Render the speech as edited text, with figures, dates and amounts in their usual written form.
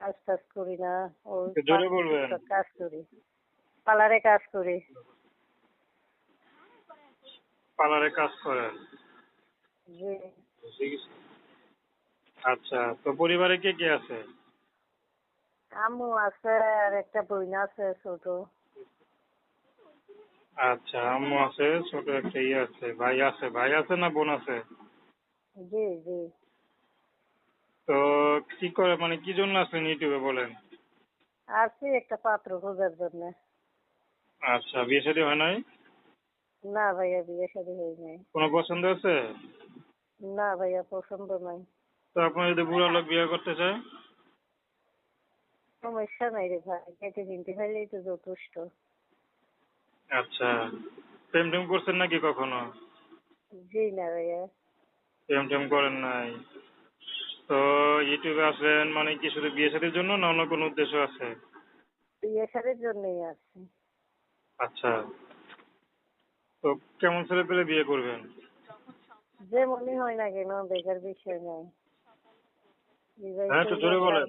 কাজ টাজ করি না, ওই একটু জোরে বলবেন। কাজ করি, পার্লারে কাজ করি। পার্লারে কাজ করেন? জি। আচ্ছা, তো পরিবারে কে কে আছে? আম্মু আছে আর একটা বোন আছে ছোট। আচ্ছা, আম্মু আছে, ছোট একটা আছে, ভাই আছে না বোন আছে? জি জি। তো কি করে, মানে কি জন্য আসলেন ইউটিউবে বলেন? আসছি একটা পাত্র খোঁজার জন্য। আচ্ছা, বিয়ে শাদী হয় নাই? না ভাইয়া, বিয়ে শাদী হয় নাই। কোনো পছন্দ আছে? না ভাইয়া, পছন্দ নাই। তো আপনার যদি বুড়া লোক বিয়ে করতে চায়? সমস্যা নাই রে ভাই, কেটে কিনতে পারলেই তো যথেষ্ট। আচ্ছা, প্রেম টেম করছেন নাকি কখনো? জি না ভাইয়া। প্রেম টেম করেন নাই? তো ইউটিউবে আসলেন মানে কি শুধু বিয়ে শাদীর জন্য না অন্য কোনো উদ্দেশ্য আছে? বিয়ে শাদীর জন্যই আসছি। আচ্ছা, তো কেমন ছেলে পেলে বিয়ে করবেন? যে মনে হয় না কেন, দেখার বিষয় নাই। হ্যাঁ, একটু জোরে বলেন।